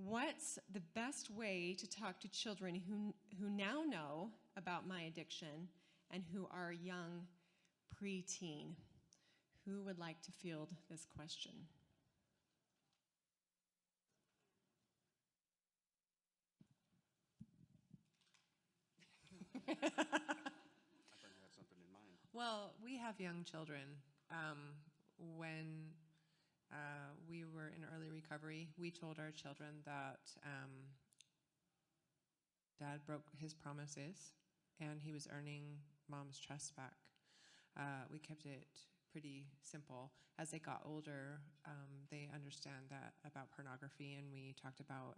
What's the best way to talk to children who now know about my addiction and who are young preteen? Who would like to field this question? I thought you had something in mind. Well, we have young children. When we were in early recovery, we told our children that Dad broke his promises and he was earning Mom's trust back. We kept it pretty simple. As they got older, they understand that about pornography, and we talked about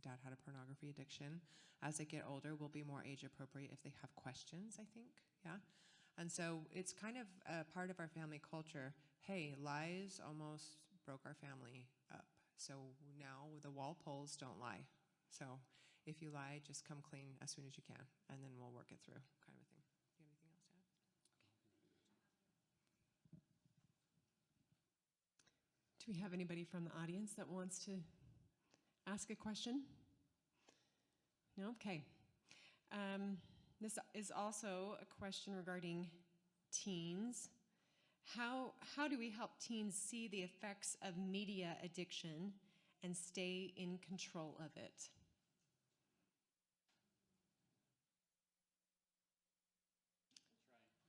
Dad had a pornography addiction. As they get older, we'll be more age appropriate if they have questions, I think, yeah. And so it's kind of a part of our family culture. Hey, lies almost broke our family up. So now the Walpoles don't lie. So if you lie, just come clean as soon as you can, and then we'll work it through, kind of a thing. Do you have anything else to add? Do we have anybody from the audience that wants to ask a question? No? Okay. This is also a question regarding teens. How do we help teens see the effects of media addiction and stay in control of it?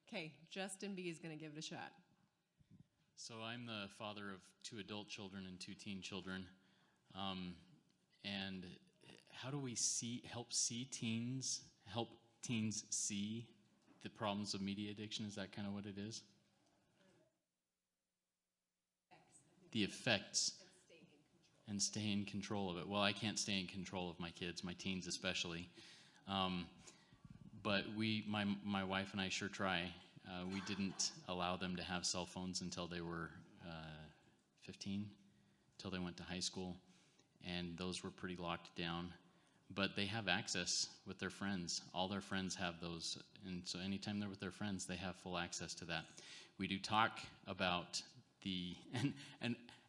Okay, Justin B is going to give it a shot. So I'm the father of 2 adult children and 2 teen children. And how do we help teens see the problems of media addiction? Is that kind of what it is? The effects. And stay in control of it. Well, I can't stay in control of my kids, my teens especially. But my wife and I sure try. We didn't allow them to have cell phones until they were 15, until they went to high school, and those were pretty locked down. But they have access with their friends. All their friends have those, and so anytime they're with their friends, they have full access to that. We do talk about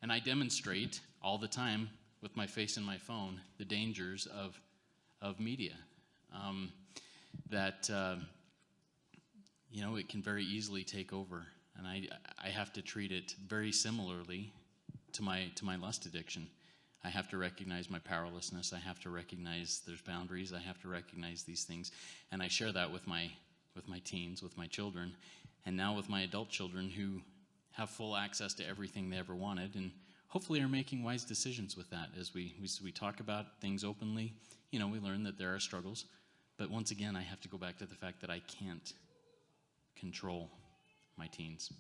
and I demonstrate all the time with my face in my phone the dangers of media. It can very easily take over, and I have to treat it very similarly to my lust addiction. I have to recognize my powerlessness. I have to recognize there's boundaries. I have to recognize these things, and I share that with my teens, with my children, and now with my adult children who have full access to everything they ever wanted, and hopefully are making wise decisions with that. As we talk about things openly, we learn that there are struggles, but once again, I have to go back to the fact that I can't control my teens.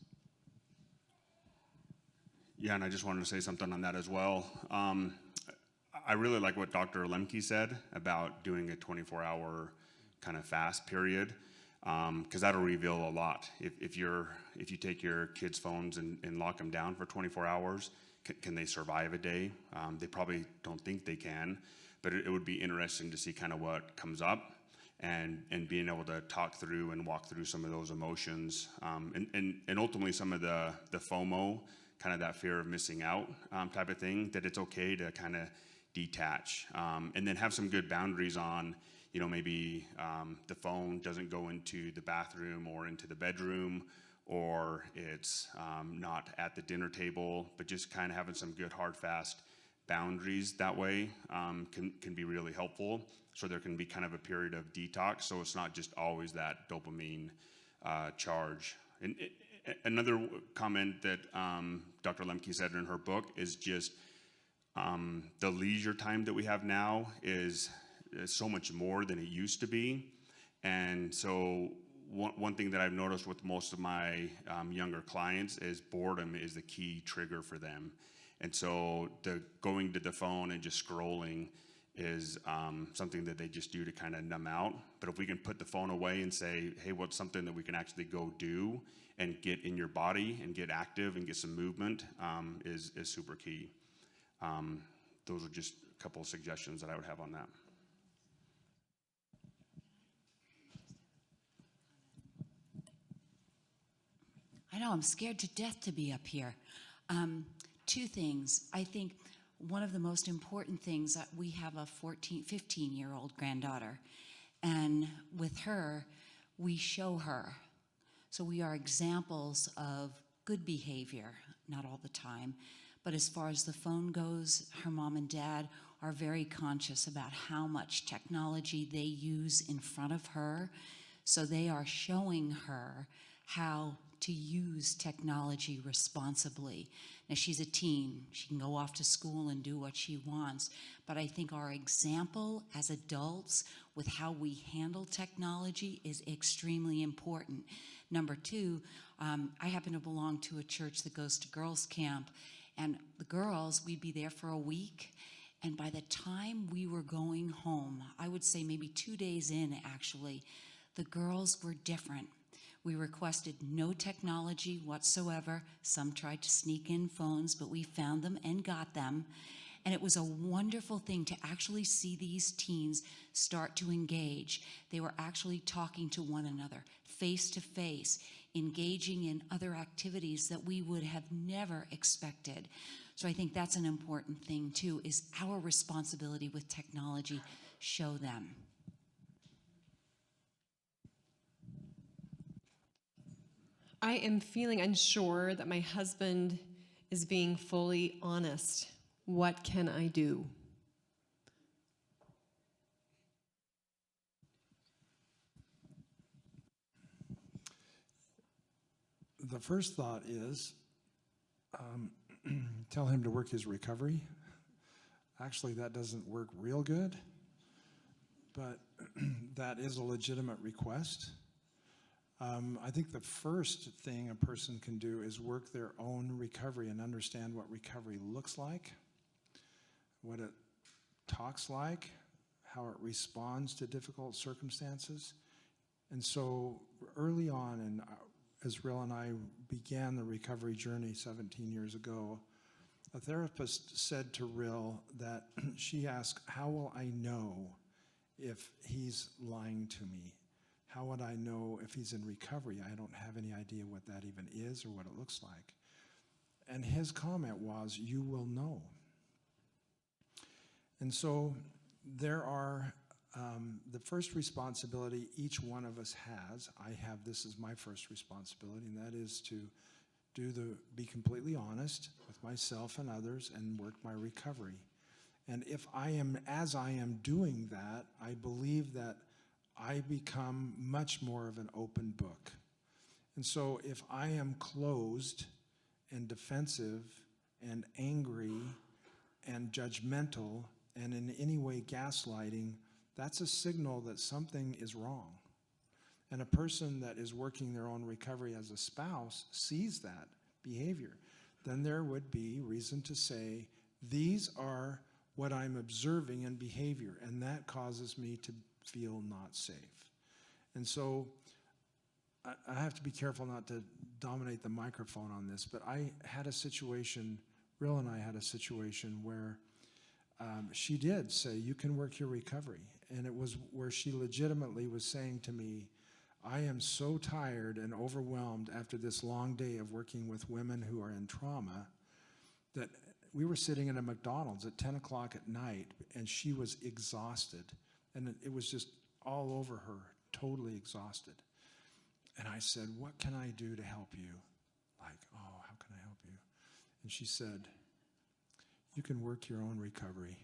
Yeah, and I just wanted to say something on that as well. I really like what Dr. Lemke said about doing a 24-hour kind of fast period, because that'll reveal a lot. If you take your kids' phones and lock them down for 24 hours, can they survive a day? They probably don't think they can, but it would be interesting to see kind of what comes up. And being able to talk through and walk through some of those emotions, and ultimately some of the FOMO, kind of that fear of missing out type of thing, that it's okay to kind of detach, and then have some good boundaries on, maybe the phone doesn't go into the bathroom or into the bedroom, or it's not at the dinner table, but just kind of having some good hard, fast boundaries that way can be really helpful. So there can be kind of a period of detox, so it's not just always that dopamine charge. And another comment that Dr. Lemke said in her book is just the leisure time that we have now is so much more than it used to be. And so one thing that I've noticed with most of my younger clients is boredom is the key trigger for them. And so the going to the phone and just scrolling is something that they just do to kind of numb out. But if we can put the phone away and say, hey, what's something that we can actually go do and get in your body and get active and get some movement is super key. Those are just a couple of suggestions that I would have on that. I know, I'm scared to death to be up here. 2 things. I think one of the most important things that we have a 15-year-old granddaughter, and with her, we show her. So we are examples of good behavior, not all the time, but as far as the phone goes, her mom and dad are very conscious about how much technology they use in front of her. So they are showing her how to use technology responsibly. Now, she's a teen. She can go off to school and do what she wants. But I think our example as adults with how we handle technology is extremely important. Number two, I happen to belong to a church that goes to girls' camp. And the girls, we'd be there for a week. And by the time we were going home, I would say maybe 2 days in, actually, the girls were different. We requested no technology whatsoever. Some tried to sneak in phones, but we found them and got them. And it was a wonderful thing to actually see these teens start to engage. They were actually talking to one another, face to face, engaging in other activities that we would have never expected. So I think that's an important thing too, is our responsibility with technology. Show them. I am feeling unsure that my husband is being fully honest. What can I do? The first thought is tell him to work his recovery. Actually, that doesn't work real good, but that is a legitimate request. I think the first thing a person can do is work their own recovery and understand what recovery looks like, what it talks like, how it responds to difficult circumstances. And so early on, and as Rill and I began the recovery journey 17 years ago, a therapist said to Rill that she asked, how will I know if he's lying to me? How would I know if he's in recovery? I don't have any idea what that even is or what it looks like. And his comment was, you will know. And so there are the first responsibility each one of us has. I have this as my first responsibility, and that is to be completely honest with myself and others and work my recovery. And as I am doing that, I believe that I become much more of an open book. And so if I am closed and defensive and angry and judgmental and in any way gaslighting, that's a signal that something is wrong. And a person that is working their own recovery as a spouse sees that behavior. Then there would be reason to say, these are what I'm observing in behavior, and that causes me to feel not safe. And so I have to be careful not to dominate the microphone on this, but I had a situation, Rill and I had a situation where she did say, you can work your recovery. And it was where she legitimately was saying to me, I am so tired and overwhelmed after this long day of working with women who are in trauma that we were sitting in a McDonald's at 10 o'clock at night, and she was exhausted. And it was just all over her, totally exhausted. And I said, what can I do to help you? Like, oh, how can I help you? And she said, you can work your own recovery.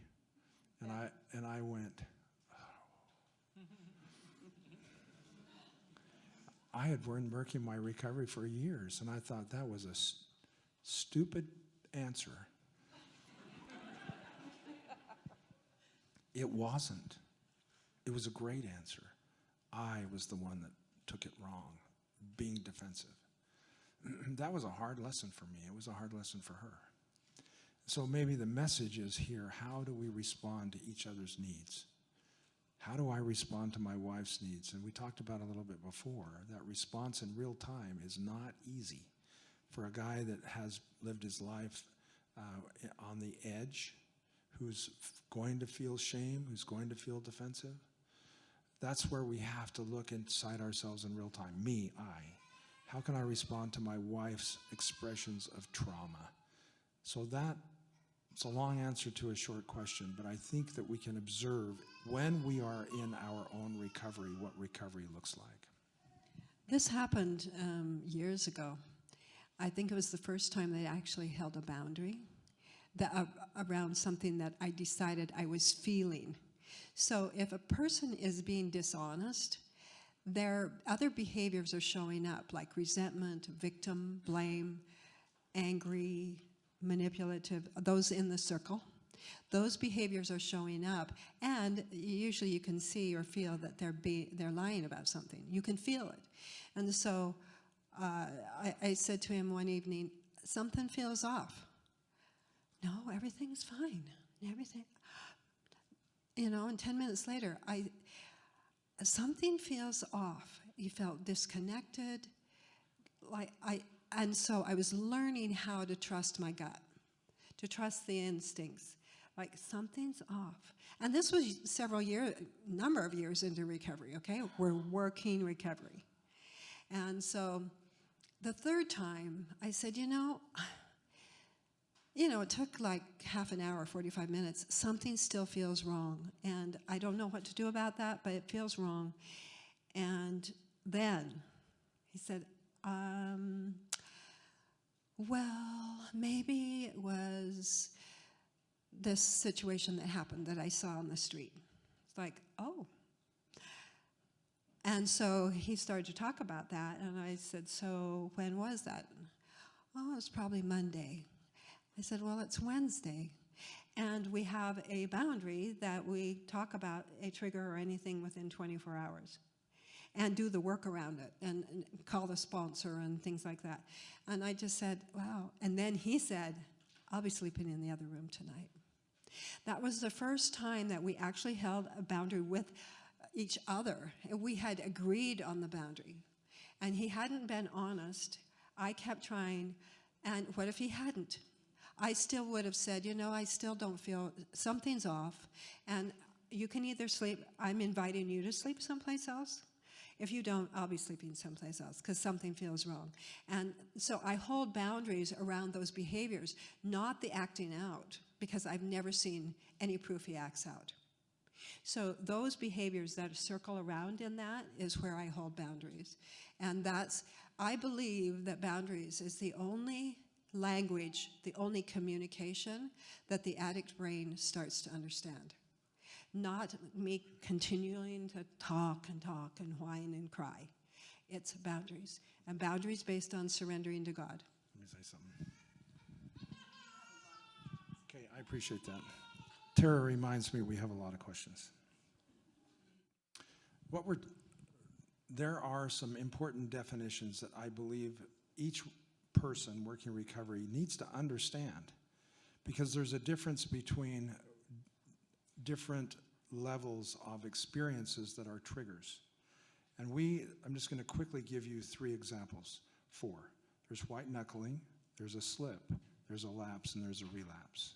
And I went, oh. I had been working my recovery for years, and I thought that was a stupid answer. It wasn't. It was a great answer. I was the one that took it wrong, being defensive. That was a hard lesson for me. It was a hard lesson for her. So maybe the message is here, how do we respond to each other's needs? How do I respond to my wife's needs? And we talked about a little bit before, that response in real time is not easy for a guy that has lived his life on the edge, who's going to feel shame, who's going to feel defensive. That's where we have to look inside ourselves in real time. Me, I. How can I respond to my wife's expressions of trauma? So that It's a long answer to a short question, but I think that we can observe when we are in our own recovery what recovery looks like. This happened years ago. I think it was the first time they actually held a boundary around something that I decided I was feeling. So if a person is being dishonest, their other behaviors are showing up, like resentment, victim, blame, angry, manipulative, those in the circle. Those behaviors are showing up, and usually you can see or feel that they're lying about something. You can feel it. And so I said to him one evening, something feels off. No, everything's fine. Everything, and 10 minutes later, something feels off. You felt disconnected. And so I was learning how to trust my gut, to trust the instincts. Like, something's off. And this was number of years into recovery, okay? We're working recovery. And so the third time, I said, it took like half an hour, 45 minutes. Something still feels wrong. And I don't know what to do about that, but it feels wrong. And then he said, well, maybe it was this situation that happened that I saw on the street. It's like, oh. And so he started to talk about that, and I said, so when was that? Oh, it was probably Monday. I said, well, it's Wednesday. And we have a boundary that we talk about a trigger or anything within 24 hours. And do the work around it, and call the sponsor and things like that. And I just said, wow. And then he said, I'll be sleeping in the other room tonight. That was the first time that we actually held a boundary with each other. We had agreed on the boundary. And he hadn't been honest. I kept trying. And what if he hadn't? I still would have said, I still don't feel, something's off. And you can either sleep, I'm inviting you to sleep someplace else. If you don't, I'll be sleeping someplace else because something feels wrong. And so I hold boundaries around those behaviors, not the acting out, because I've never seen any proof he acts out. So those behaviors that circle around in that is where I hold boundaries. And I believe that boundaries is the only language, the only communication that the addict brain starts to understand. Not me continuing to talk and whine and cry. It's boundaries. And boundaries based on surrendering to God. Let me say something. Okay, I appreciate that. Tara reminds me we have a lot of questions. There are some important definitions that I believe each person working recovery needs to understand, because there's a difference between different levels of experiences that are triggers. And I'm just going to quickly give you 3 examples. 4. There's white knuckling, there's a slip, there's a lapse, and there's a relapse.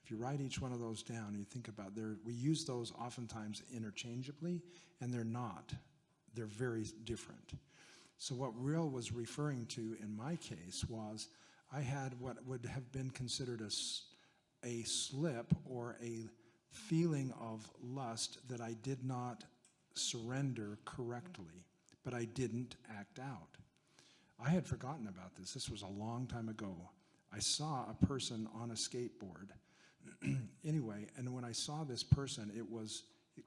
If you write each one of those down and you think about we use those oftentimes interchangeably, and they're not. They're very different. So what Real was referring to in my case was I had what would have been considered a slip or a feeling of lust that I did not surrender correctly, but I didn't act out. I had forgotten about this. This was a long time ago. I saw a person on a skateboard. Anyway, and when I saw this person, it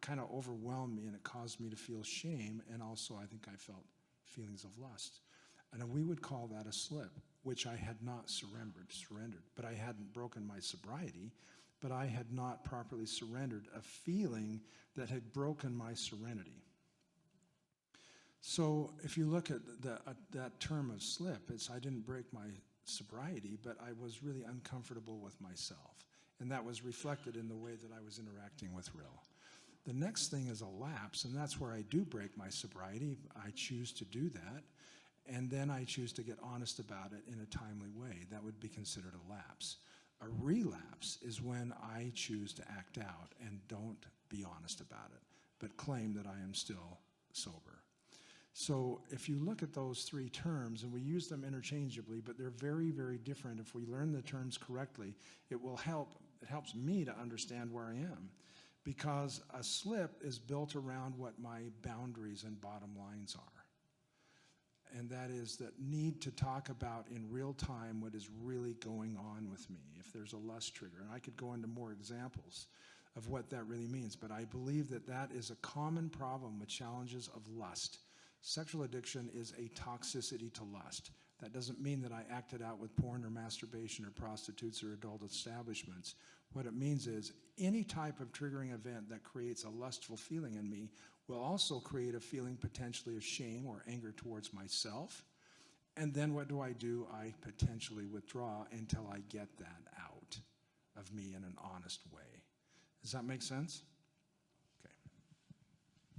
kind of overwhelmed me, and it caused me to feel shame, and also I think I felt feelings of lust. And we would call that a slip, which I had not surrendered, but I hadn't broken my sobriety, but I had not properly surrendered a feeling that had broken my serenity. So if you look at that term of slip, I didn't break my sobriety, but I was really uncomfortable with myself. And that was reflected in the way that I was interacting with Real. The next thing is a lapse, and that's where I do break my sobriety. I choose to do that, and then I choose to get honest about it in a timely way. That would be considered a lapse. A relapse is when I choose to act out and don't be honest about it, but claim that I am still sober. So if you look at those three terms, and we use them interchangeably, but they're very, very different. If we learn the terms correctly, it helps me to understand where I am. Because a slip is built around what my boundaries and bottom lines are. And that is that need to talk about in real time what is really going on with me, if there's a lust trigger. And I could go into more examples of what that really means, but I believe that that is a common problem with challenges of lust. Sexual addiction is a toxicity to lust. That doesn't mean that I acted out with porn or masturbation or prostitutes or adult establishments. What it means is any type of triggering event that creates a lustful feeling in me will also create a feeling potentially of shame or anger towards myself. And then what do? I potentially withdraw until I get that out of me in an honest way. Does that make sense? Okay.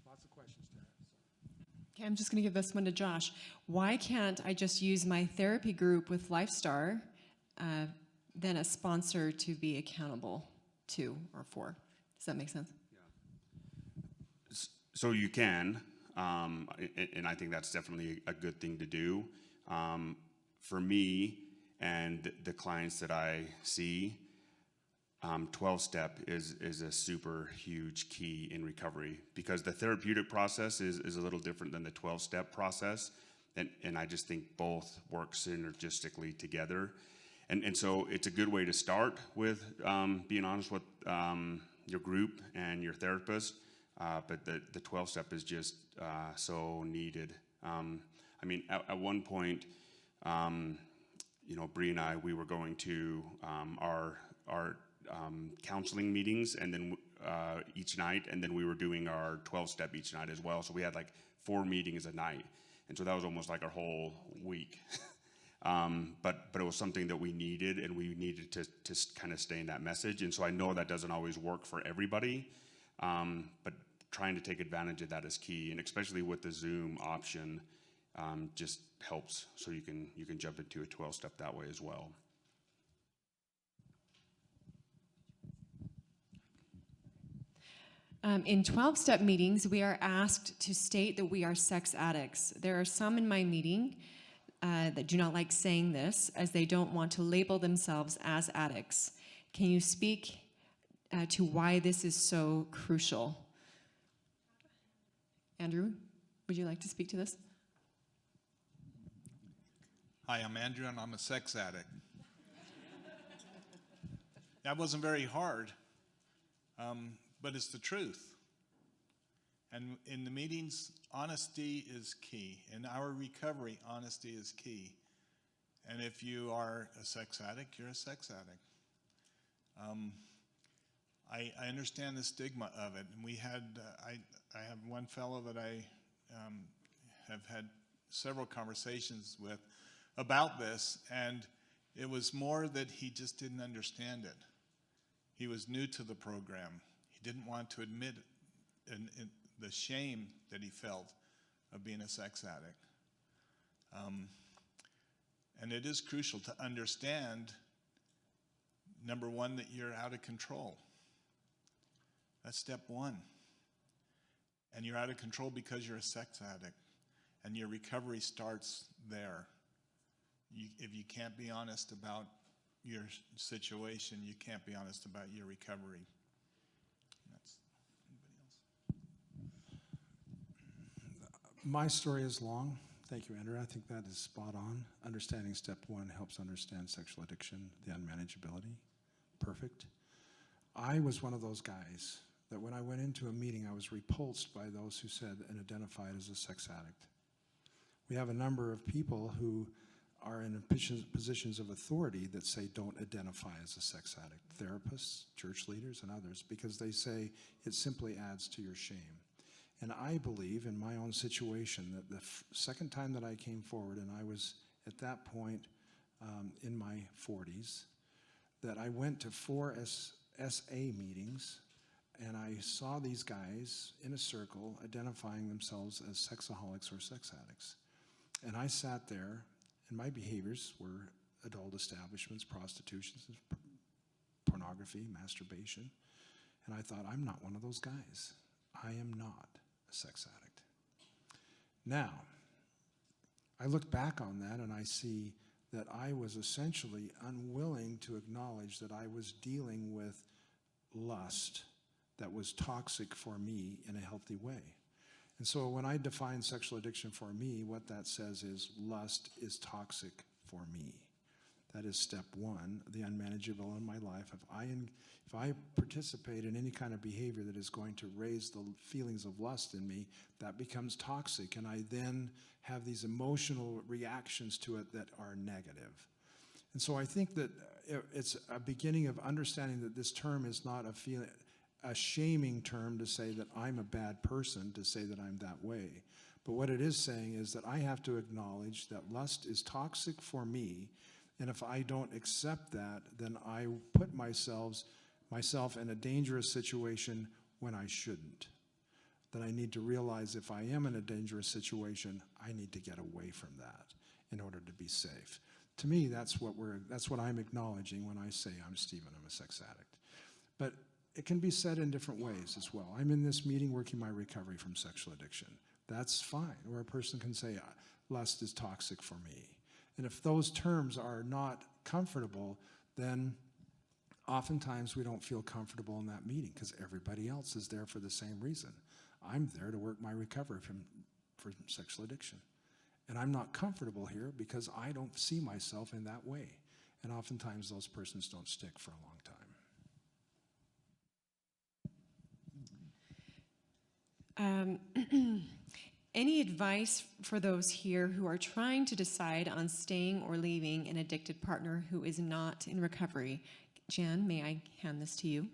Lots of questions, Tara. Okay, I'm just going to give this one to Josh. Why can't I just use my therapy group with LifeStar, then a sponsor to be accountable to or for? Does that make sense? So you can, and I think that's definitely a good thing to do. For me and the clients that I see, 12-step is a super huge key in recovery, because the therapeutic process is a little different than the 12-step process, and I just think both work synergistically together. And so it's a good way to start with being honest with your group and your therapist, but the 12-step is just so needed. I mean, at one point, Bree and I, we were going to our counseling meetings, and then each night, and then we were doing our 12-step each night as well. So we had like 4 meetings a night, and so that was almost like our whole week. But it was something that we needed, and we needed to kind of stay in that message. And so I know that doesn't always work for everybody, but trying to take advantage of that is key, and especially with the Zoom option, just helps. So you can jump into a 12-step that way as well. In 12-step meetings, we are asked to state that we are sex addicts. There are some in my meeting that do not like saying this, as they don't want to label themselves as addicts. Can you speak to why this is so crucial? Andrew, would you like to speak to this? Hi, I'm Andrew, and I'm a sex addict. That wasn't very hard, but it's the truth. And in the meetings, honesty is key. In our recovery, honesty is key. And if you are a sex addict, you're a sex addict. I understand the stigma of it. And we had, I have one fellow that I have had several conversations with about this, and it was more that he just didn't understand it. He was new to the program. He didn't want to admit the shame that he felt of being a sex addict. And it is crucial to understand, number one, that you're out of control. That's step one. And you're out of control because you're a sex addict. And your recovery starts there. If you can't be honest about your situation, you can't be honest about your recovery. That's anybody else? My story is long. Thank you, Andrew. I think that is spot on. Understanding step one helps understand sexual addiction, the unmanageability. Perfect. I was one of those guys that when I went into a meeting, I was repulsed by those who said and identified as a sex addict. We have a number of people who are in positions of authority that say don't identify as a sex addict. Therapists, church leaders, and others, because they say it simply adds to your shame. And I believe in my own situation that the second time that I came forward, and I was at that point in my 40s, that I went to 4 SA meetings, and I saw these guys in a circle identifying themselves as sexaholics or sex addicts. And I sat there, and my behaviors were adult establishments, prostitution, pornography, masturbation. And I thought, I'm not one of those guys. I am not a sex addict. Now, I look back on that and I see that I was essentially unwilling to acknowledge that I was dealing with lust that was toxic for me in a healthy way. And so when I define sexual addiction for me, what that says is lust is toxic for me. That is step one, the unmanageable in my life. If I participate in any kind of behavior that is going to raise the feelings of lust in me, that becomes toxic, and I then have these emotional reactions to it that are negative. And so I think that it's a beginning of understanding that this term is not a shaming term to say that I'm a bad person, to say that I'm that way. But what it is saying is that I have to acknowledge that lust is toxic for me, and if I don't accept that, then I put myself in a dangerous situation when I shouldn't. That I need to realize if I am in a dangerous situation, I need to get away from that in order to be safe. To me, that's what I'm acknowledging when I say I'm Stephen, I'm a sex addict. But it can be said in different ways as well. I'm in this meeting working my recovery from sexual addiction. That's fine. Or a person can say, lust is toxic for me. And if those terms are not comfortable, then oftentimes we don't feel comfortable in that meeting because everybody else is there for the same reason. I'm there to work my recovery from sexual addiction. And I'm not comfortable here because I don't see myself in that way. And oftentimes those persons don't stick for a long time. Any advice for those here who are trying to decide on staying or leaving an addicted partner who is not in recovery? Jan, may I hand this to you?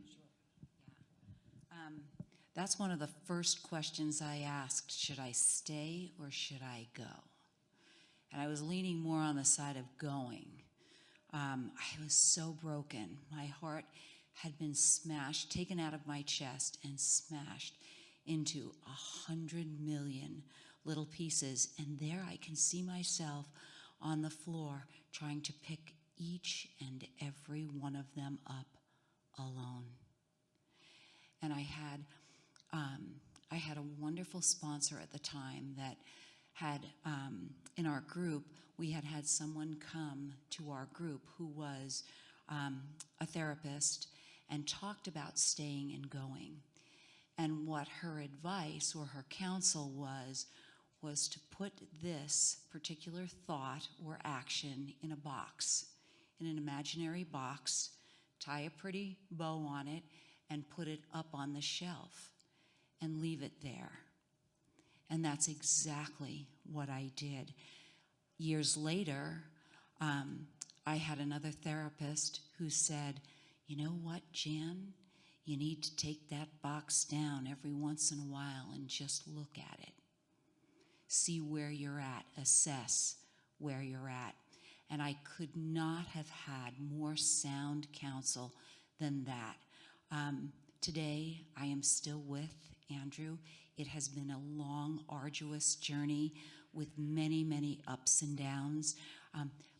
That's one of the first questions I asked. Should I stay or should I go? And I was leaning more on the side of going. I was so broken. My heart had been smashed, taken out of my chest and smashed into 100 million little pieces. And there I can see myself on the floor trying to pick each and every one of them up alone. And I had a wonderful sponsor at the time that had, in our group, we had someone come to our group who was a therapist and talked about staying and going. And what her advice or her counsel was to put this particular thought or action in a box, in an imaginary box, tie a pretty bow on it, and put it up on the shelf and leave it there. And that's exactly what I did. Years later, I had another therapist who said, you know what, Jan? You need to take that box down every once in a while and just look at it. See where you're at, assess where you're at. And I could not have had more sound counsel than that. Today, I am still with Andrew. It has been a long, arduous journey with many, many ups and downs.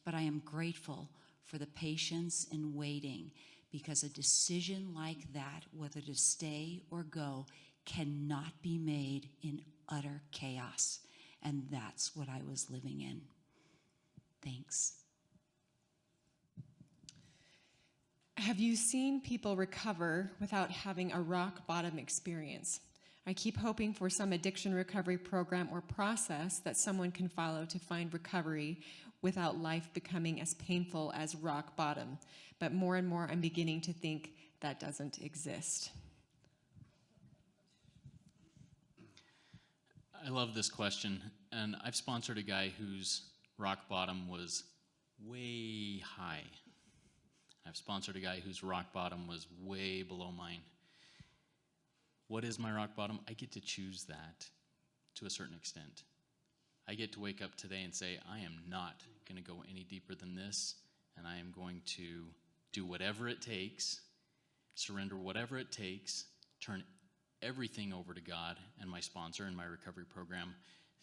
But I am grateful for the patience and waiting, because a decision like that, whether to stay or go, cannot be made in utter chaos. And that's what I was living in. Thanks. Have you seen people recover without having a rock bottom experience? I keep hoping for some addiction recovery program or process that someone can follow to find recovery without life becoming as painful as rock bottom. But more and more, I'm beginning to think that doesn't exist. I love this question, and I've sponsored a guy whose rock bottom was way high. I've sponsored a guy whose rock bottom was way below mine. What is my rock bottom? I get to choose that to a certain extent. I get to wake up today and say, I am not going to go any deeper than this, and I am going to do whatever it takes, surrender whatever it takes, turn everything over to God and my sponsor and my recovery program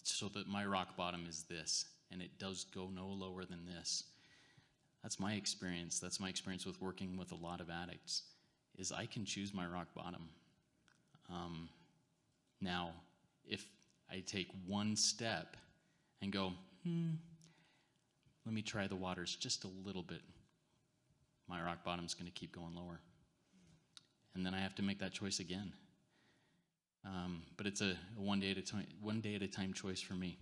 so that my rock bottom is this, and it does go no lower than this. That's my experience. That's my experience with working with a lot of addicts, is I can choose my rock bottom. Now, if I take one step and go, let me try the waters just a little bit. My rock bottom's going to keep going lower. And then I have to make that choice again. But it's a one day at a time choice for me.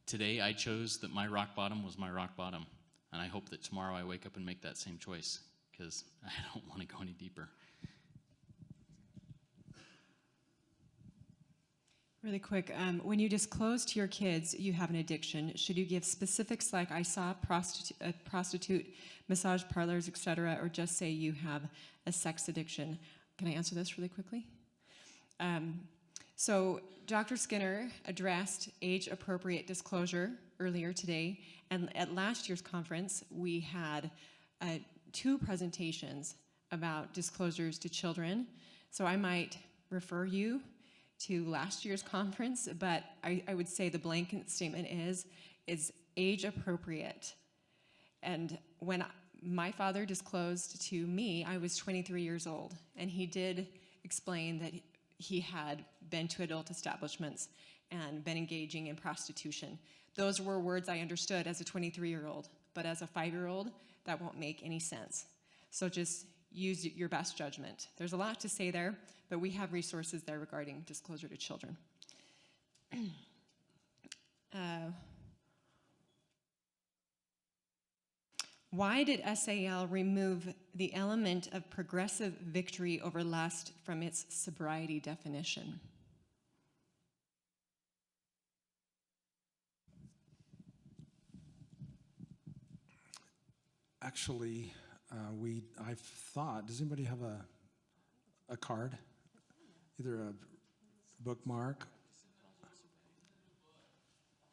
Today I chose that my rock bottom was my rock bottom. And I hope that tomorrow I wake up and make that same choice, because I don't want to go any deeper. Really quick, when you disclose to your kids you have an addiction, should you give specifics like I saw a prostitute, massage parlors, etc., or just say you have a sex addiction? Can I answer this really quickly? So Dr. Skinner addressed age-appropriate disclosure earlier today, and at last year's conference, we had 2 presentations about disclosures to children. So I might refer you to last year's conference, but I would say the blanket statement is age appropriate. And when my father disclosed to me, I was 23 years old, and he did explain that he had been to adult establishments and been engaging in prostitution. Those were words I understood as a 23-year-old, but as a 5-year-old, that won't make any sense. So just use your best judgment. There's a lot to say there, but we have resources there regarding disclosure to children. Why did SAL remove the element of progressive victory over lust from its sobriety definition? Actually, I've thought, does anybody have a card? Either a bookmark?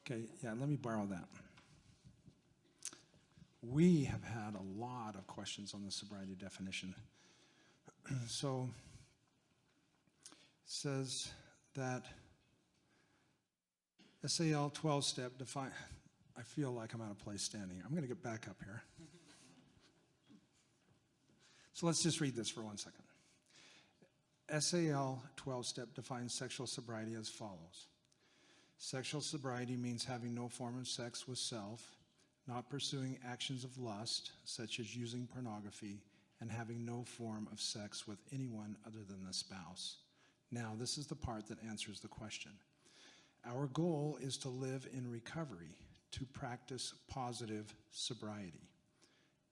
Okay, yeah, let me borrow that. We have had a lot of questions on the sobriety definition. So, it says that SAL 12-step define, I feel like I'm out of place standing. I'm going to get back up here. So let's just read this for 1 second. SAL 12-step defines sexual sobriety as follows. Sexual sobriety means having no form of sex with self, not pursuing actions of lust, such as using pornography, and having no form of sex with anyone other than the spouse. Now, this is the part that answers the question. Our goal is to live in recovery, to practice positive sobriety,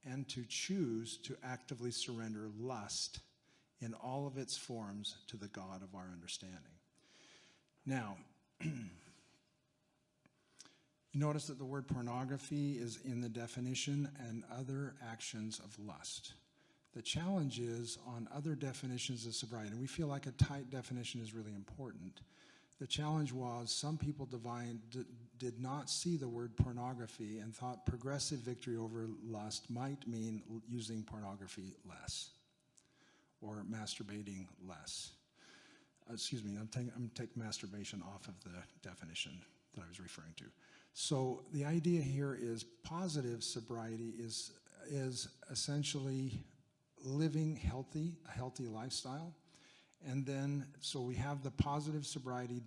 and to choose to actively surrender lust in all of its forms to the God of our understanding. Now, notice that the word pornography is in the definition and other actions of lust. The challenge is on other definitions of sobriety, and we feel like a tight definition is really important. The challenge was some people did not see the word pornography and thought progressive victory over lust might mean using pornography less or masturbating less. Excuse me, I'm taking masturbation off of the definition that I was referring to. So the idea here is positive sobriety is essentially living a healthy lifestyle. And then, so we have the positive sobriety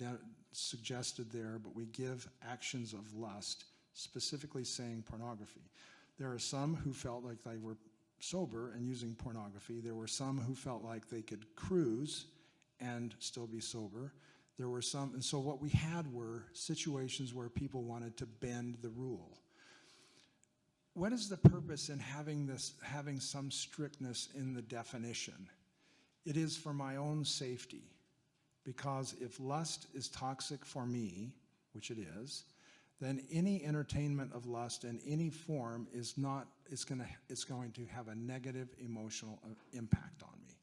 suggested there, but we give actions of lust, specifically saying pornography. There are some who felt like they were sober and using pornography. There were some who felt like they could cruise and still be sober. There were some, and so what we had were situations where people wanted to bend the rule. What is the purpose in having some strictness in the definition? It is for my own safety, because if lust is toxic for me, which it is, then any entertainment of lust in any form it's going to have a negative emotional impact on me.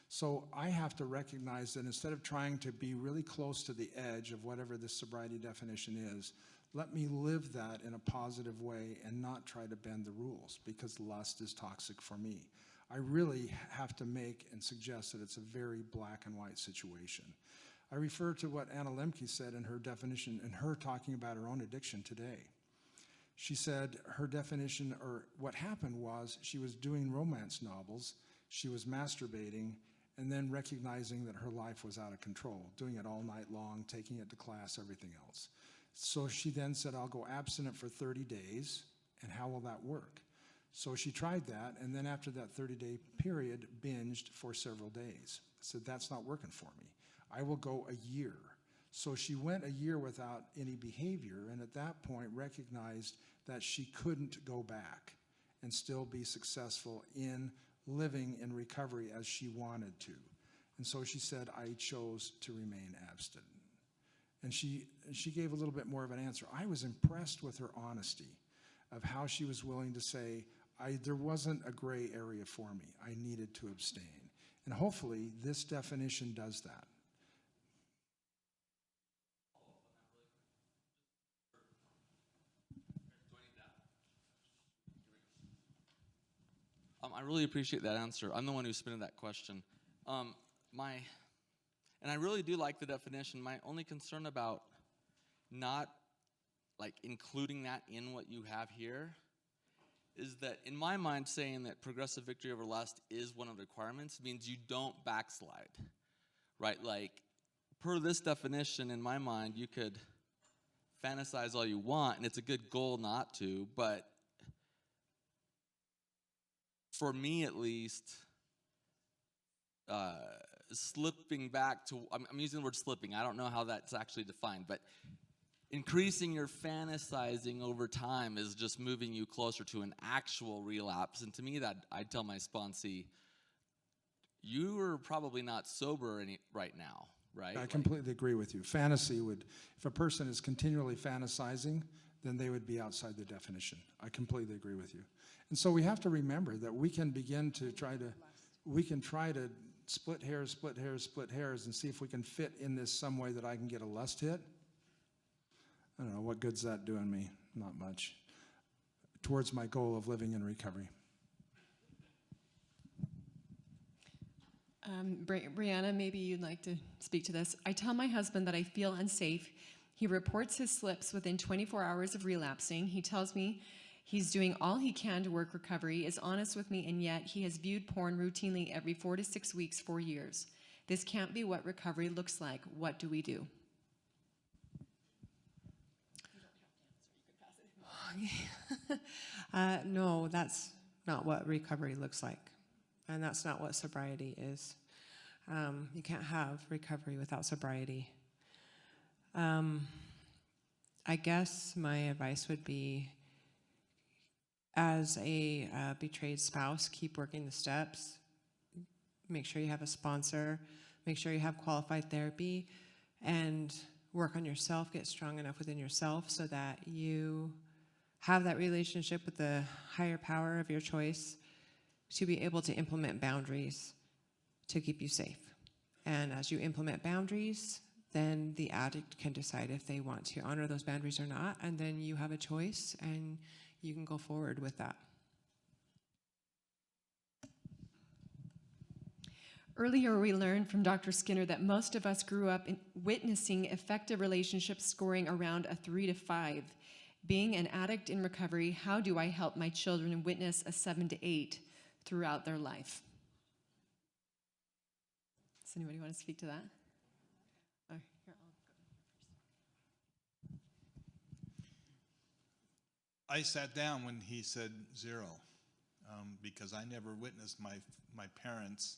So I have to recognize that instead of trying to be really close to the edge of whatever this sobriety definition is, let me live that in a positive way and not try to bend the rules, because lust is toxic for me. I really have to make and suggest that it's a very black and white situation. I refer to what Anna Lemke said in her definition, and her talking about her own addiction today. She said her definition, or what happened was, she was doing romance novels, she was masturbating, and then recognizing that her life was out of control, doing it all night long, taking it to class, everything else. So she then said, I'll go abstinent for 30 days, and how will that work? So she tried that, and then after that 30-day period, binged for several days. I said, that's not working for me. I will go a year. So she went a year without any behavior, and at that point recognized that she couldn't go back and still be successful in living in recovery as she wanted to. And so she said, I chose to remain abstinent. And she gave a little bit more of an answer. I was impressed with her honesty of how she was willing to say, there wasn't a gray area for me. I needed to abstain. And hopefully this definition does that. I really appreciate that answer. I'm the one who submitted that question. And I really do like the definition. My only concern about not like including that in what you have here is that in my mind saying that progressive victory over lust is one of the requirements means you don't backslide, right? Like per this definition in my mind, you could fantasize all you want and it's a good goal not to, but for me at least, slipping back to, I'm using the word slipping, I don't know how that's actually defined, but increasing your fantasizing over time is just moving you closer to an actual relapse. And to me, that I'd tell my sponsee, you are probably not sober right now, right? I completely agree with you. Fantasy would, if a person is continually fantasizing, then they would be outside the definition. I completely agree with you. And so we have to remember that we can begin to try to split hairs, and see if we can fit in this some way that I can get a lust hit. I don't know, what good's that doing me? Not much. Towards my goal of living in recovery. Brianna, maybe you'd like to speak to this. I tell my husband that I feel unsafe. He reports his slips within 24 hours of relapsing. He tells me he's doing all he can to work recovery, is honest with me, and yet he has viewed porn routinely every 4 to 6 weeks for years. This can't be what recovery looks like. What do we do? No, that's not what recovery looks like. And that's not what sobriety is. You can't have recovery without sobriety. I guess my advice would be, as a betrayed spouse, keep working the steps. Make sure you have a sponsor. Make sure you have qualified therapy. And work on yourself. Get strong enough within yourself so that you have that relationship with the higher power of your choice to be able to implement boundaries to keep you safe. And as you implement boundaries, then the addict can decide if they want to honor those boundaries or not, and then you have a choice and you can go forward with that. Earlier, we learned from Dr. Skinner that most of us grew up witnessing effective relationships scoring around a 3 to 5. Being an addict in recovery, how do I help my children witness a 7 to 8 throughout their life? Does anybody want to speak to that? Oh, here, I'll go first. I sat down when he said 0, because I never witnessed my parents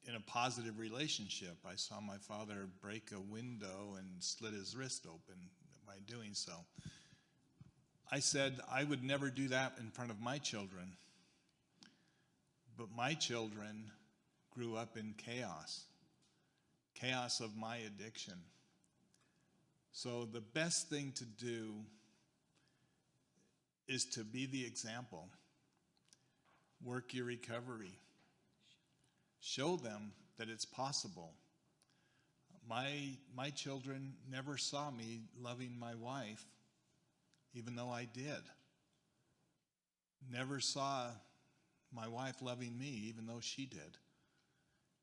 in a positive relationship. I saw my father break a window and slit his wrist open by doing so. I said I would never do that in front of my children, but my children grew up in chaos of my addiction. So the best thing to do is to be the example. Work your recovery. Show them that it's possible. My children never saw me loving my wife, even though I did. Never saw my wife loving me, even though she did.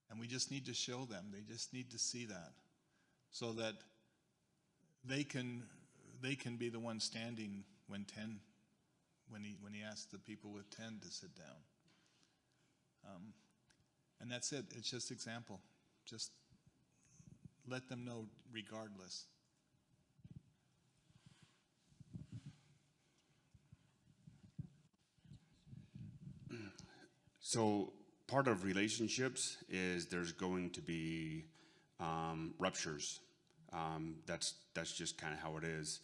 And we just need to show them. They just need to see that, so that they can be the one standing when he asked the people with 10 to sit down. And that's it. It's just example. Just let them know regardless. So part of relationships is there's going to be ruptures. That's just kind of how it is.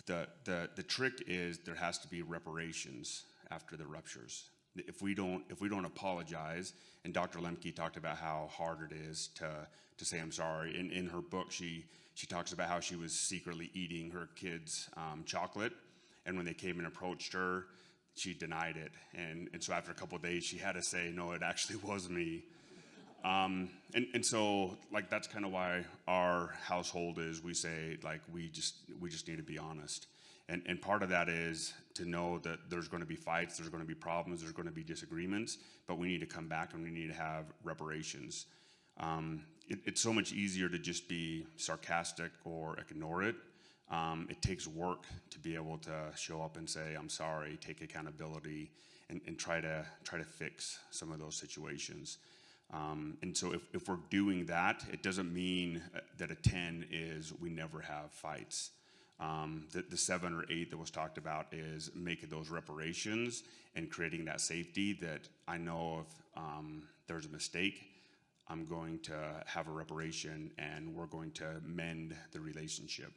The trick is there has to be reparations after the ruptures. If we don't apologize, and Dr. Lemke talked about how hard it is to say I'm sorry. In her book, she talks about how she was secretly eating her kids' chocolate, and when they came and approached her, she denied it. And so after a couple of days, she had to say, no, it actually was me. And so like that's kind of why our household is, we say like we just need to be honest. And part of that is to know that there's going to be fights, there's going to be problems, there's going to be disagreements, but we need to come back and we need to have reparations. It's so much easier to just be sarcastic or ignore it. It takes work to be able to show up and say, I'm sorry, take accountability, and try to fix some of those situations. And so if we're doing that, it doesn't mean that a 10 is we never have fights. The 7 or 8 that was talked about is making those reparations and creating that safety that I know if there's a mistake, I'm going to have a reparation and we're going to mend the relationship.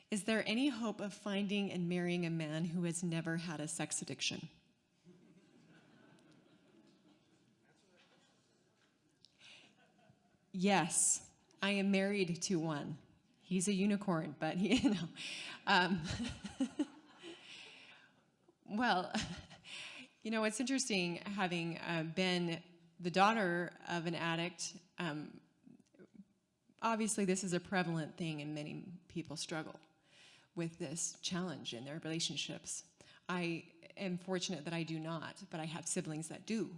Is there any hope of finding and marrying a man who has never had a sex addiction? Yes, I am married to one. He's a unicorn, but well, it's interesting having been the daughter of an addict. Obviously, this is a prevalent thing, and many people struggle with this challenge in their relationships. I am fortunate that I do not, but I have siblings that do.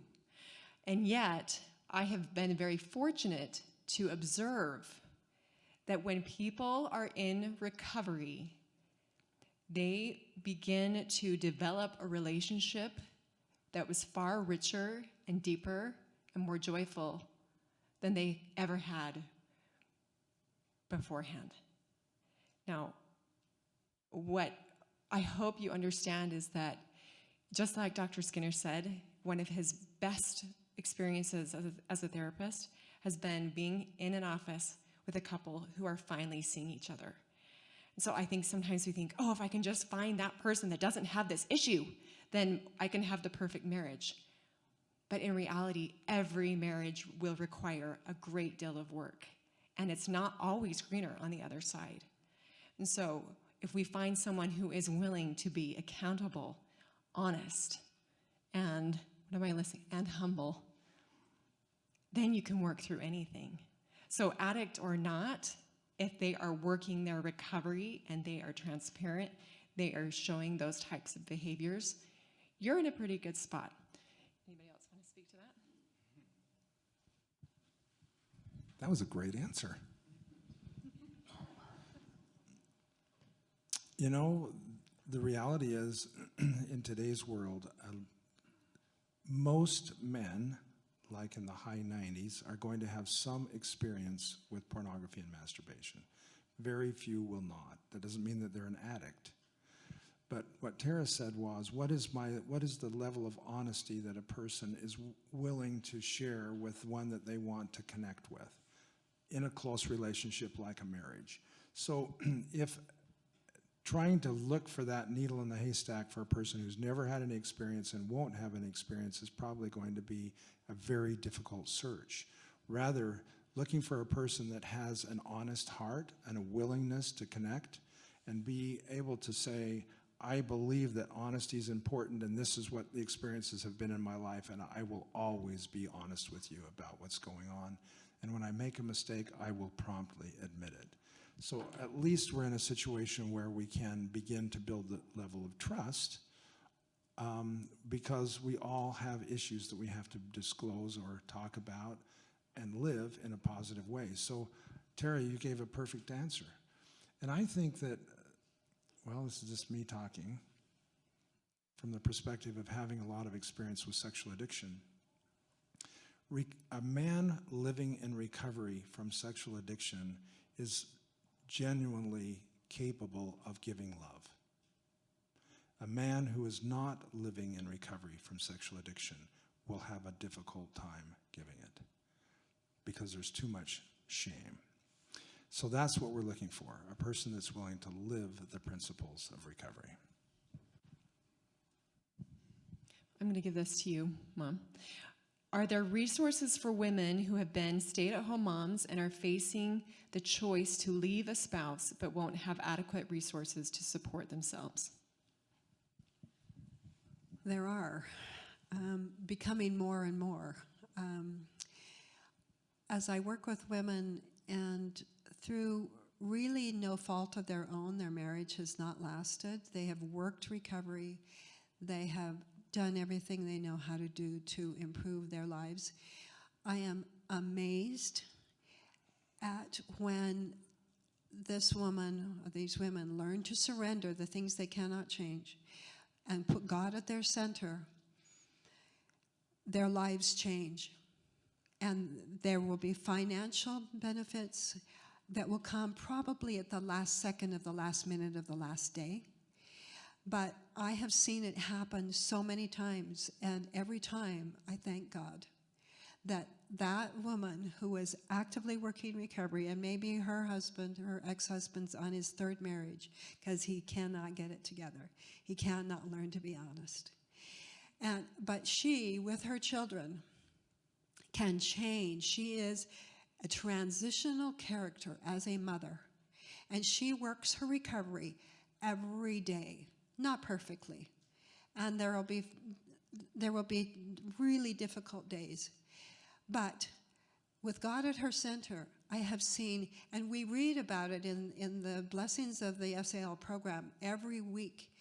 And yet, I have been very fortunate to observe that when people are in recovery, they begin to develop a relationship that was far richer and deeper and more joyful than they ever had beforehand. Now, what I hope you understand is that, just like Dr. Skinner said, one of his best experiences as a therapist has been being in an office with a couple who are finally seeing each other. And so I think sometimes we think, oh, if I can just find that person that doesn't have this issue, then I can have the perfect marriage. But in reality, every marriage will require a great deal of work. And it's not always greener on the other side. And so if we find someone who is willing to be accountable, honest, and, and humble, then you can work through anything. So addict or not, if they are working their recovery and they are transparent, they are showing those types of behaviors, you're in a pretty good spot. Anybody else want to speak to that? That was a great answer. The reality is, in today's world, most men, like in the high 90s, are going to have some experience with pornography and masturbation. Very few will not. That doesn't mean that they're an addict. But what Tara said was, what is the level of honesty that a person is willing to share with one that they want to connect with in a close relationship like a marriage? So if trying to look for that needle in the haystack for a person who's never had any experience and won't have any experience is probably going to be a very difficult search. Rather, looking for a person that has an honest heart and a willingness to connect and be able to say, I believe that honesty is important and this is what the experiences have been in my life, and I will always be honest with you about what's going on. And when I make a mistake, I will promptly admit it. So at least we're in a situation where we can begin to build the level of trust, because we all have issues that we have to disclose or talk about and live in a positive way. So, Tara, you gave a perfect answer. And I think that well, this is just me talking, from the perspective of having a lot of experience with sexual addiction. A man living in recovery from sexual addiction is genuinely capable of giving love. A man who is not living in recovery from sexual addiction will have a difficult time giving it because there's too much shame. So that's what we're looking for, a person that's willing to live the principles of recovery. I'm going to give this to you, Mom. Are there resources for women who have been stay-at-home moms and are facing the choice to leave a spouse but won't have adequate resources to support themselves? There are, becoming more and more. As I work with women, and through really no fault of their own, their marriage has not lasted. They have worked recovery. They have done everything they know how to do to improve their lives. I am amazed at when this woman, or these women, learn to surrender the things they cannot change and put God at their center, their lives change. And there will be financial benefits that will come probably at the last second of the last minute of the last day. But I have seen it happen so many times, and every time I thank God that that woman who is actively working recovery, and maybe her husband, her ex-husband's on his third marriage because he cannot get it together. He cannot learn to be honest. But she, with her children, can change. She is a transitional character as a mother, and she works her recovery every day. Not perfectly, and there will be really difficult days, but with God at her center, I have seen, and we read about it in the blessings of the SAL program every week.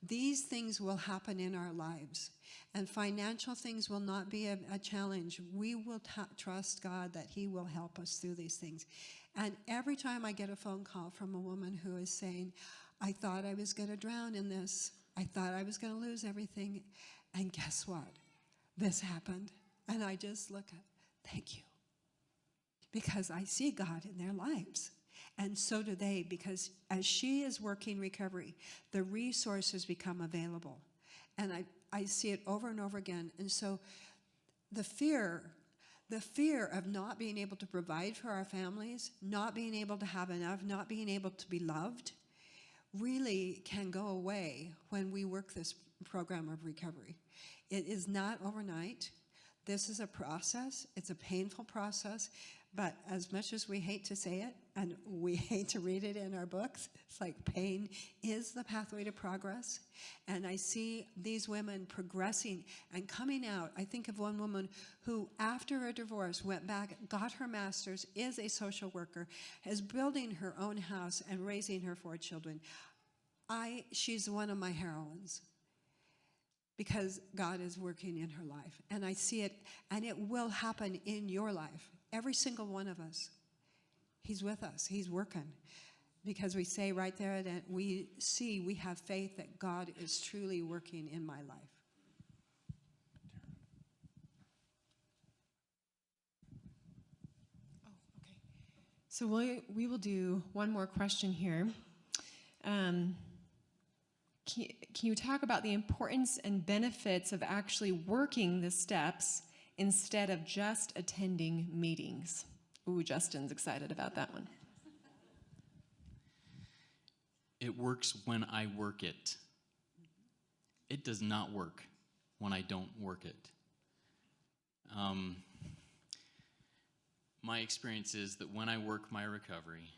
These things will happen in our lives, and financial things will not be a challenge. We will trust God that He will help us through these things. And every time I get a phone call from a woman who is saying, I thought I was going to drown in this. I thought I was going to lose everything. And guess what? This happened. And I just look at, thank you. Because I see God in their lives. And so do they, because as she is working recovery, the resources become available. And I see it over and over again. And so the fear of not being able to provide for our families, not being able to have enough, not being able to be loved, really can go away when we work this program of recovery. It is not overnight. This is a process. It's a painful process, but as much as we hate to say it, and we hate to read it in our books, it's like pain is the pathway to progress. And I see these women progressing and coming out. I think of one woman who, after a divorce, went back, got her master's, is a social worker, is building her own house and raising her 4 children. She's one of my heroines because God is working in her life. And I see it, and it will happen in your life. Every single one of us. He's with us. He's working. Because we say right there that we have faith that God is truly working in my life. Oh, okay. So we will do one more question here. Can you talk about the importance and benefits of actually working the steps instead of just attending meetings? Ooh, Justin's excited about that one. It works when I work it. It does not work when I don't work it. My experience is that when I work my recovery,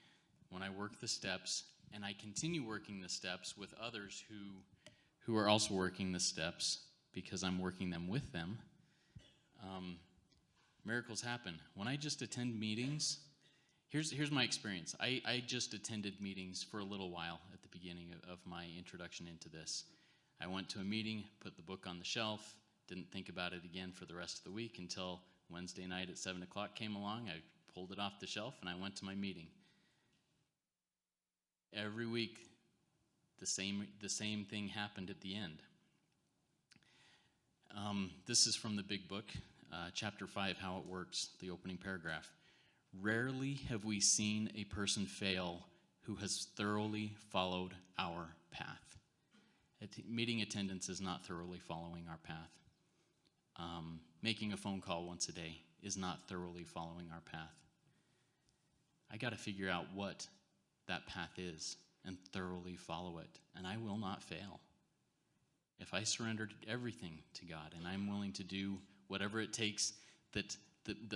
when I work the steps, and I continue working the steps with others who are also working the steps because I'm working them with them, miracles happen. When I just attend meetings, here's my experience. I just attended meetings for a little while at the beginning of my introduction into this. I went to a meeting, put the book on the shelf, didn't think about it again for the rest of the week until Wednesday night at 7 o'clock came along. I pulled it off the shelf and I went to my meeting. Every week, the same thing happened at the end. This is from the big book, chapter 5, How It Works, the opening paragraph. Rarely have we seen a person fail who has thoroughly followed our path. Meeting attendance is not thoroughly following our path. Making a phone call once a day is not thoroughly following our path. I got to figure out what that path is and thoroughly follow it, and I will not fail. If I surrendered everything to God and I'm willing to do whatever it takes that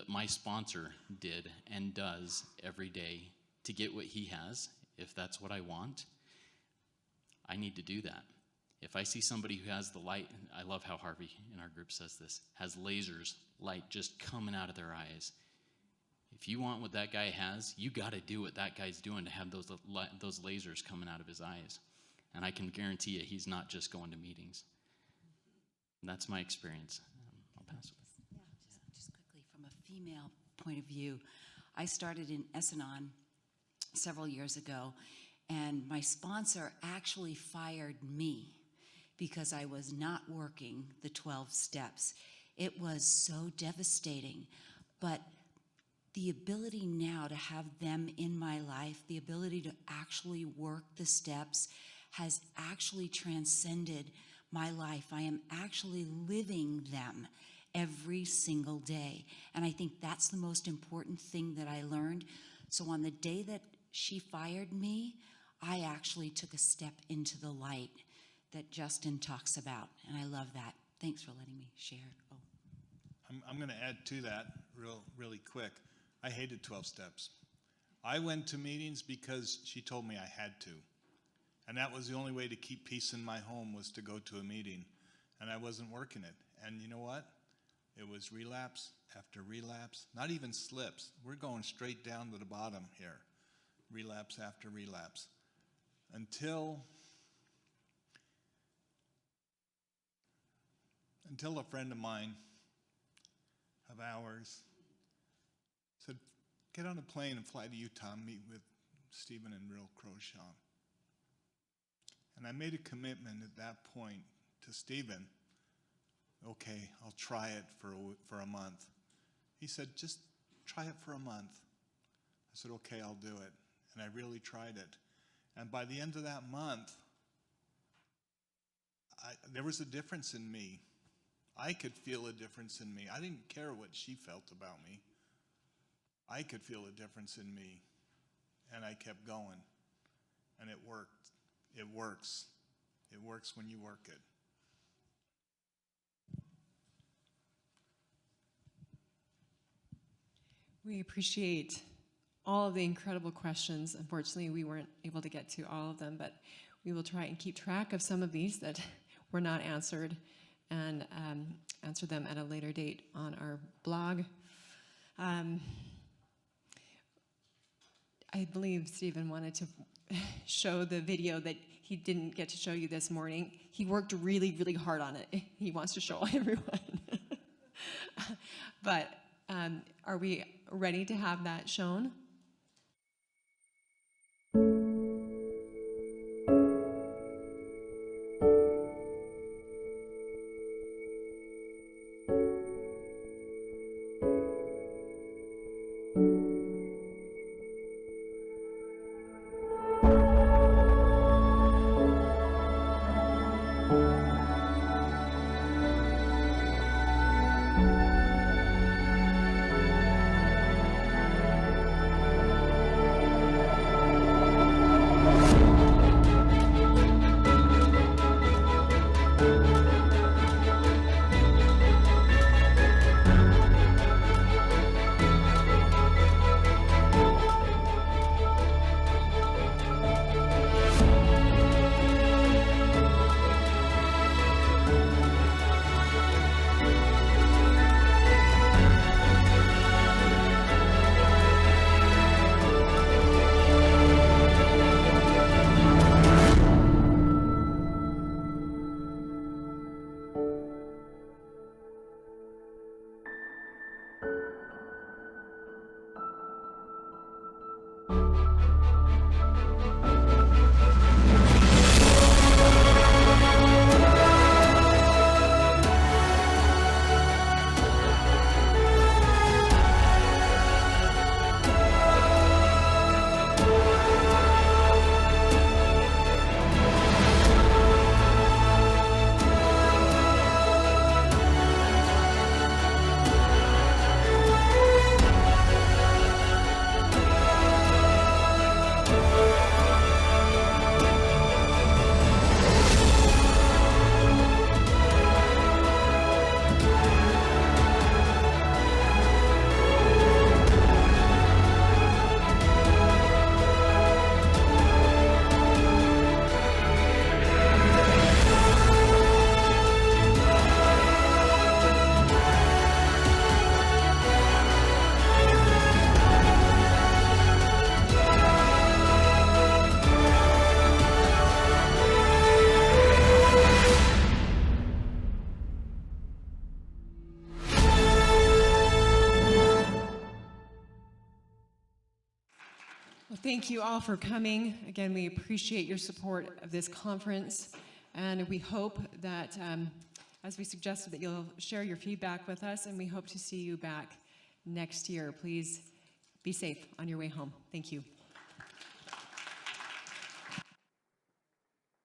my sponsor did and does every day to get what he has, if that's what I want, I need to do that. If I see somebody who has the light, I love how Harvey in our group says this, has lasers, light just coming out of their eyes. If you want what that guy has, you got to do what that guy's doing to have those lasers coming out of his eyes. And I can guarantee you, he's not just going to meetings. And that's my experience. I'll pass it. Yeah, just quickly, from a female point of view, I started in Essanon several years ago, and my sponsor actually fired me because I was not working the 12 steps. It was so devastating, but the ability now to have them in my life, the ability to actually work the steps, has actually transcended my life. I am actually living them every single day. And I think that's the most important thing that I learned. So on the day that she fired me, I actually took a step into the light that Justin talks about. And I love that. Thanks for letting me share. Oh. I'm going to add to that really quick. I hated 12 steps. I went to meetings because she told me I had to. And that was the only way to keep peace in my home, was to go to a meeting. And I wasn't working it. And you know what? It was relapse after relapse, not even slips. We're going straight down to the bottom here. Relapse after relapse. Until a friend of mine, of ours, said, get on a plane and fly to Utah and meet with Stephen and Real Croshaw. And I made a commitment at that point to Stephen. Okay, I'll try it for a month. He said, just try it for a month. I said, okay, I'll do it. And I really tried it. And by the end of that month, there was a difference in me. I could feel a difference in me. I didn't care what she felt about me. I could feel a difference in me. And I kept going. And it worked. It works. It works when you work it. We appreciate all of the incredible questions. Unfortunately, we weren't able to get to all of them, but we will try and keep track of some of these that were not answered and answer them at a later date on our blog. I believe Stephen wanted to show the video that he didn't get to show you this morning. He worked really, really hard on it. He wants to show everyone. But are we ready to have that shown? thank you all for coming. Again, we appreciate your support of this conference, and we hope that, as we suggested, that you'll share your feedback with us, and we hope to see you back next year. Please be safe on your way home. Thank you.